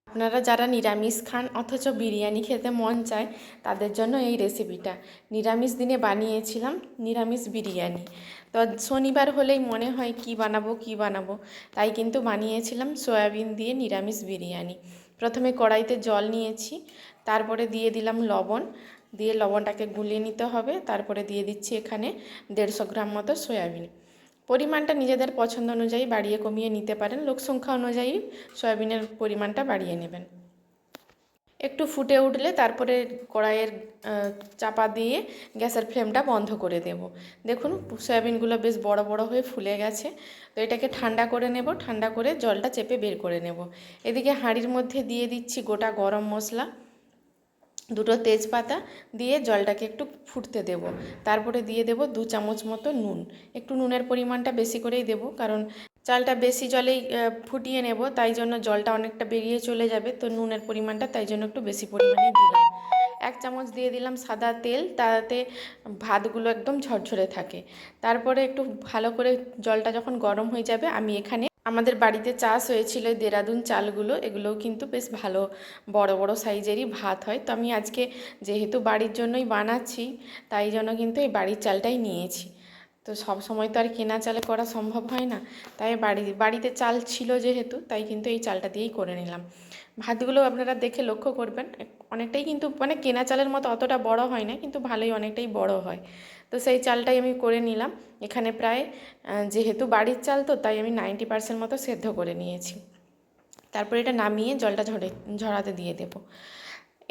আপনারা যারা নিরামিষ খান অথচ বিরিয়ানি খেতে মন চায় তাদের জন্য এই রেসিপিটা। নিরামিষ দিনে বানিয়েছিলাম নিরামিষ বিরিয়ানি। তো শনিবার হলেই মনে হয় কি বানাবো, তাই কিন্তু বানিয়েছিলাম সয়াবিন দিয়ে নিরামিষ বিরিয়ানি। প্রথমে কড়াইতে জল নিয়েছি, তারপরে দিয়ে দিলাম লবণ, দিয়ে লবণটাকে গুলিয়ে নিতে হবে। তারপরে দিয়ে দিচ্ছি এখানে 150 গ্রাম মতো সয়াবিন। পরিমাণটা নিজেদের পছন্দ অনুযায়ী বাড়িয়ে কমিয়ে নিতে পারেন, লোক সংখ্যা অনুযায়ী সয়াবিনের পরিমাণটা বাড়িয়ে নেবেন। একটু ফুটে উঠলে তারপরে কড়াইয়ের চাপা দিয়ে গ্যাসের ফ্লেমটা বন্ধ করে দেব। দেখুন সয়াবিনগুলো বেশ বড় বড় হয়ে ফুলে গেছে। তো এটাকে ঠান্ডা করে নেব, ঠান্ডা করে জলটা চেপে বের করে নেব। এদিকে হাঁড়ির মধ্যে দিয়ে দিচ্ছি গোটা গরম মশলা, দুটো তেজপাতা দিয়ে জলটাকে একটু ফুটতে দেব। তারপরে দিয়ে দেব 2 চামচ মতো নুন। একটু নুনের পরিমাণটা বেশি করেই দেব, কারণ চালটা বেশি জলেই ফুটিয়ে নেব, তাই জন্য জলটা অনেকটা বেরিয়ে চলে যাবে। তো নুনের পরিমাণটা তাই জন্য একটু বেশি পরিমাণেই দিলাম। 1 চামচ দিয়ে দিলাম সাদা তেল, তাতে ভাতগুলো একদম ঝরঝরে থাকে। তারপরে একটু ভালো করে জলটা যখন গরম হয়ে যাবে, আমি এখানে আমাদের বাড়িতে চাষ হয়েছিল দেরাদুন চালগুলো, এগুলোও কিন্তু বেশ ভালো বড় বড় সাইজেরই ভাত হয়। তো আমি আজকে যেহেতু বাড়ির জন্যই বানাচ্ছি, তাই জন্য কিন্তু এই বাড়ির চালটাই নিয়েছি। তো সব সময় তো আর কেনা চালে করা সম্ভব হয় না, তাই বাড়িতে চাল ছিল যেহেতু, তাই কিন্তু এই চালটা দিয়েই করে নিলাম। ভাতগুলো আপনারা দেখে লক্ষ্য করবেন, অনেকটাই কিন্তু মানে কেনা চালের মতো অতটা বড় হয় না, কিন্তু ভালোই অনেকটাই বড় হয়। তো সেই চালটাই আমি করে নিলাম। এখানে প্রায় যেহেতু বাড়ির চাল তো তাই আমি 90% মতো সেদ্ধ করে নিয়েছি। তারপরে এটা নামিয়ে জলটা ঝরাতে দিয়ে দেব।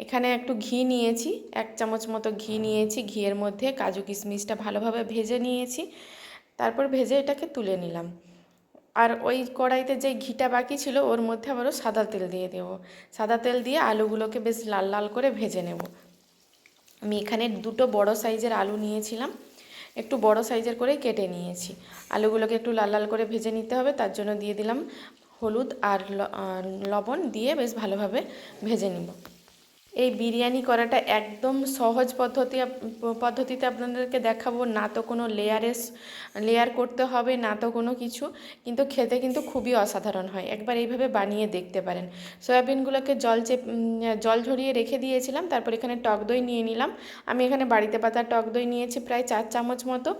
এখানে একটু ঘি নিয়েছি, 1 চামচ মতো ঘি নিয়েছি। ঘিয়ের মধ্যে কাজু কিশমিশটা ভালোভাবে ভেজে নিয়েছি, তারপর ভেজে এটাকে তুলে নিলাম। আর ওই কড়াইতে যে ঘিটা বাকি ছিল ওর মধ্যে আবারও সাদা তেল দিয়ে দেব। সাদা তেল দিয়ে আলুগুলোকে বেশ লাল লাল করে ভেজে নেব। আমি এখানে 2টো বড় সাইজের আলু নিয়েছিলাম, একটু বড় সাইজের করেই কেটে নিয়েছি। আলুগুলোকে একটু লাল লাল করে ভেজে নিতে হবে, তার জন্য দিয়ে দিলাম হলুদ আর লবণ দিয়ে বেশ ভালোভাবে ভেজে নিব। এই বিরিয়ানি করাটা একদম সহজ পদ্ধতিতে আপনাদেরকে দেখাবো। না তো কোনো লেয়ার করতে হবে, না তো কোনো কিছু, কিন্তু খেতে কিন্তু খুবই অসাধারণ হয়। একবার এইভাবে বানিয়ে দেখতে পারেন। সয়াবিনগুলোকে জল ঝরিয়ে রেখে দিয়েছিলাম, তারপর এখানে টক দই নিয়ে নিলাম। আমি এখানে বাড়িতে পাতা টক দই নিয়েছি প্রায় 4 চামচ মতো।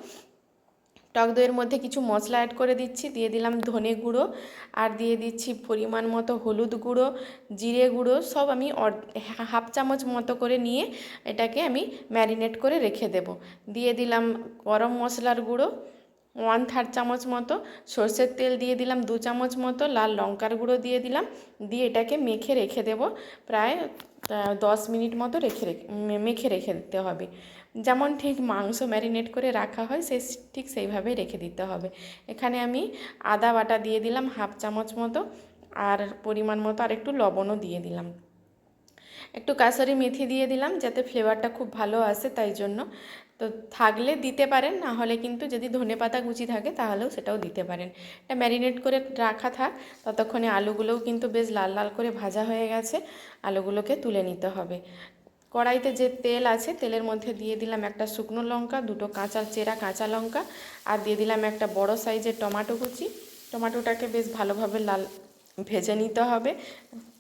টক দইয়ের মধ্যে কিছু মশলা অ্যাড করে দিচ্ছি, দিয়ে দিলাম ধনে গুঁড়ো, আর দিয়ে দিচ্ছি পরিমাণ মতো হলুদ গুঁড়ো, জিরে গুঁড়ো, সব আমি 1/2 চামচ মতো করে নিয়ে এটাকে আমি ম্যারিনেট করে রেখে দেব। দিয়ে দিলাম গরম মশলার গুঁড়ো 1/3 চামচ মতো, সর্ষের তেল দিয়ে দিলাম 2 চামচ মতো, লাল লঙ্কার গুঁড়ো দিয়ে দিলাম, দিয়ে এটাকে মেখে রেখে দেব। প্রায় 10 মিনিট মতো মেখে রেখে দিতে হবে। যেমন ঠিক মাংস ম্যারিনেট করে রাখা হয় ঠিক সেইভাবেই রেখে দিতে হবে। এখানে আমি আদা বাটা দিয়ে দিলাম 1/2 চামচ মতো, আর পরিমাণ মতো আর একটু লবণও দিয়ে দিলাম। একটু কাসুরি মেথি দিয়ে দিলাম যাতে ফ্লেভারটা খুব ভালো আসে, তাই জন্য। তো থাকলে দিতে পারেন, না হলে কিন্তু যদি ধনেপাতা কুচি থাকে তাহলেও সেটাও দিতে পারেন। এটা ম্যারিনেট করে রাখা থাক, ততক্ষণে আলুগুলোও কিন্তু বেশ লাল লাল করে ভাজা হয়ে গেছে। আলুগুলোকে তুলে নিতে হবে। কড়াইতে যে তেল আছে তেলের মধ্যে দিয়ে দিলাম একটা শুকনো লঙ্কা, 2টো চেরা কাঁচা লঙ্কা, আর দিয়ে দিলাম একটা বড় সাইজের টমেটো কুচি। টমেটোটাকে বেশ ভালোভাবে লাল ভেজে নিতে হবে।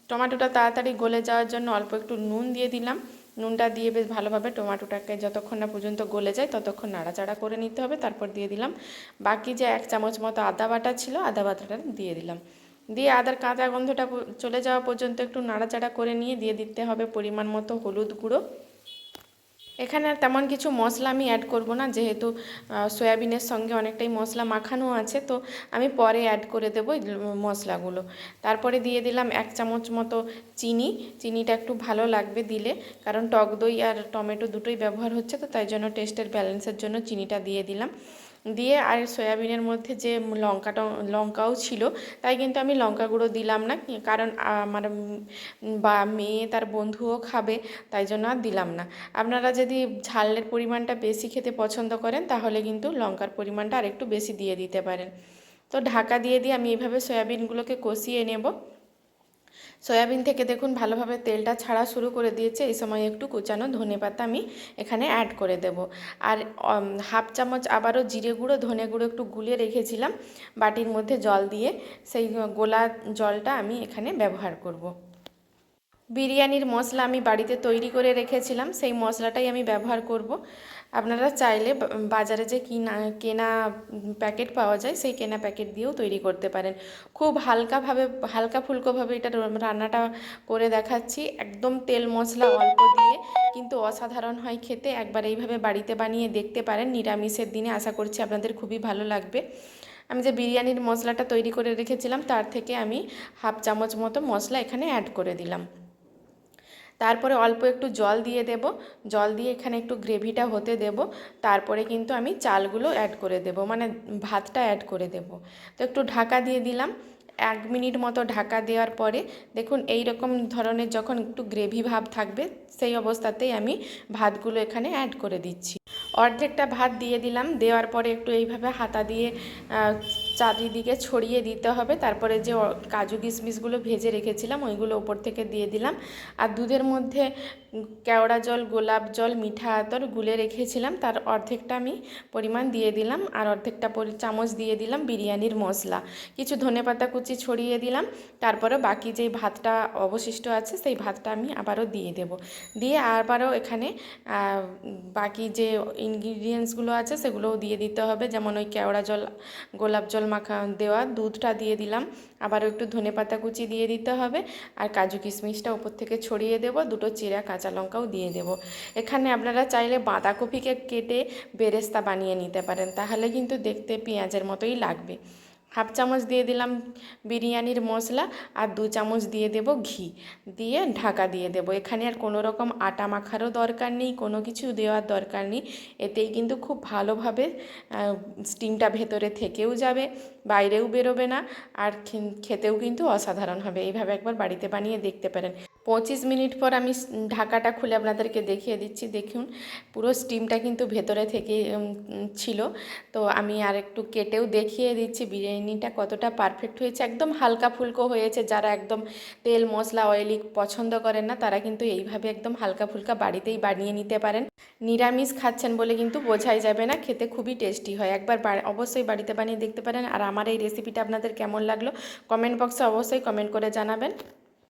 টমেটোটা তাড়াতাড়ি গলে যাওয়ার জন্য অল্প একটু নুন দিয়ে দিলাম। নুনটা দিয়ে বেশ ভালোভাবে টমেটোটাকে যতক্ষণ না পর্যন্ত গলে যায় ততক্ষণ নাড়াচাড়া করে নিতে হবে। তারপর দিয়ে দিলাম বাকি যে 1 চামচ মতো আদা বাটা ছিল, আদা বাটাটা দিয়ে দিলাম। দিয়ে আদার কাঁচা গন্ধটা চলে যাওয়া পর্যন্ত একটু নাড়াচাড়া করে নিয়ে দিয়ে দিতে হবে পরিমাণ মতো হলুদ গুঁড়ো। এখানে আর তেমন কিছু মশলা আমি অ্যাড করব না, যেহেতু সয়াবিনের সঙ্গে অনেকটাই মশলা মাখানো আছে, তো আমি পরে অ্যাড করে দেবো মশলাগুলো। তারপরে দিয়ে দিলাম 1 চামচ মতো চিনিটা একটু ভালো লাগবে দিলে, কারণ টক দই আর টমেটো দুটোই ব্যবহার হচ্ছে, তো তাই জন্য টেস্টের ব্যালেন্সের জন্য চিনিটা দিয়ে দিলাম। দিয়ে আর সয়াবিনের মধ্যে যে লঙ্কাও ছিল, তাই কিন্তু আমি লঙ্কা গুঁড়ো দিলাম না, কারণ আমার মেয়ে তার বন্ধুও খাবে, তাই জন্য আর দিলাম না। আপনারা যদি ঝালের পরিমাণটা বেশি খেতে পছন্দ করেন তাহলে কিন্তু লঙ্কার পরিমাণটা আরেকটু বেশি দিয়ে দিতে পারেন। তো ঢাকা দিয়ে আমি এইভাবে সয়াবিনগুলোকে কষিয়ে নেব। সয়াবিন থেকে দেখুন ভালোভাবে তেলটা ছাড়া শুরু করে দিয়েছে। এই সময় একটু কুচানো ধনেপাতা আমি এখানে অ্যাড করে দেব। আর 1/2 চামচ আবারও জিরে গুঁড়ো ধনে গুঁড়ো একটু গুলিয়ে রেখেছিলাম বাটির মধ্যে জল দিয়ে, সেই গোলা জলটা আমি এখানে ব্যবহার করব। বিরিয়ানির মশলা আমি বাড়িতে তৈরি করে রেখেছিলাম, সেই মশলাটাই আমি ব্যবহার করব। আপনারা চাইলে বাজারে যে কেনা প্যাকেট পাওয়া যায় সেই কেনা প্যাকেট দিয়েও তৈরি করতে পারেন। খুব হালকা ফুলকোভাবে এটা রান্নাটা করে দেখাচ্ছি, একদম তেল মশলা অল্প দিয়ে, কিন্তু অসাধারণ হয় খেতে। একবার এইভাবে বাড়িতে বানিয়ে দেখতে পারেন নিরামিষের দিনে, আশা করছি আপনাদের খুবই ভালো লাগবে। আমি যে বিরিয়ানির মশলাটা তৈরি করে রেখেছিলাম তার থেকে আমি হাফ চামচ মতো মশলা এখানে অ্যাড করে দিলাম। তারপরে অল্প একটু জল দিয়ে দেব, জল দিয়ে এখানে একটু গ্রেভিটা হতে দেব। তারপরে কিন্তু আমি চালগুলো অ্যাড করে দেব, মানে ভাতটা অ্যাড করে দেব। তো একটু ঢাকা দিয়ে দিলাম, 1 মিনিট মতো ঢাকা দেওয়ার পরে দেখুন এই রকম ধরনের যখন একটু গ্রেভি ভাব থাকবে, সেই অবস্থাতেই আমি ভাতগুলো এখানে অ্যাড করে দিচ্ছি। অর্ধেকটা ভাত দিয়ে দিলাম, দেওয়ার পরে একটু এইভাবে হাতা দিয়ে চারিদিকে ছড়িয়ে দিতে হবে। তারপরে যে কাজু কিশমিশগুলো ভেজে রেখেছিলাম ওইগুলো ওপর থেকে দিয়ে দিলাম। আর দুধের মধ্যে কেওড়া জল, গোলাপ জল, মিঠা আতর গুলে রেখেছিলাম, তার অর্ধেকটা আমি পরিমাণ দিয়ে দিলাম। আর অর্ধেকটা চামচ দিয়ে দিলাম বিরিয়ানির মশলা, কিছু ধনেপাতা কুচি ছড়িয়ে দিলাম। তারপরে বাকি যেই ভাতটা অবশিষ্ট আছে সেই ভাতটা আমি আবারও দিয়ে দেব, দিয়ে আবারও এখানে বাকি যে ইনগ্রিডিয়েন্টসগুলো আছে সেগুলোও দিয়ে দিতে হবে। যেমন ওই কেওড়া জল, গোলাপ জল মাখা দেওয়া দুধটা দিয়ে দিলাম, আবারও একটু ধনেপাতা কুচি দিয়ে দিতে হবে। আর কাজু কিশমিশটা উপর থেকে ছড়িয়ে দেব, দুটো চিরা কাঁচা লঙ্কাও দিয়ে দেব। এখানে আপনারা চাইলে বাঁধাকপিকে কেটে বেরেস্তা বানিয়ে নিতে পারেন, তাহলে কিন্তু দেখতে পেঁয়াজের মতোই লাগবে। হাফ চামচ দিয়ে দিলাম বিরিয়ানির মশলা, আর 2 চামচ দিয়ে দেব ঘি, দিয়ে ঢাকা দিয়ে দেব। এখানে আর কোনো রকম আটা মাখারও দরকার নেই, কোনো কিছু দেওয়ার দরকার নেই। এতেই কিন্তু খুব ভালোভাবে স্টিমটা ভেতরে থেকেও যাবে, বাইরেও বেরোবে না, আর খেতেও কিন্তু অসাধারণ হবে। এইভাবে একবার বাড়িতে বানিয়ে দেখতে পারেন। 25 মিনিট পর আমি ঢাকাটা খুলে আপনাদেরকে দেখিয়ে দিচ্ছি। দেখুন পুরো স্টিমটা কিন্তু ভেতরে থেকে ছিল। তো আমি আর একটু কেটেও দেখিয়ে দিচ্ছি বিরিয়ানিটা কতটা পারফেক্ট হয়েছে। একদম হালকা ফুলকো হয়েছে। যারা একদম তেল মশলা অয়েলি পছন্দ করেন না তারা কিন্তু এইভাবে একদম হালকা ফুলকা বাড়িতেই বানিয়ে নিতে পারেন। নিরামিষ খাচ্ছেন বলে কিন্তু বোঝাই যাবে না, খেতে খুবই টেস্টি হয়। একবার অবশ্যই বাড়িতে বানিয়ে দেখতে পারেন। আর আমার এই রেসিপিটা আপনাদের কেমন লাগলো কমেন্ট বক্সে অবশ্যই কমেন্ট করে জানাবেন।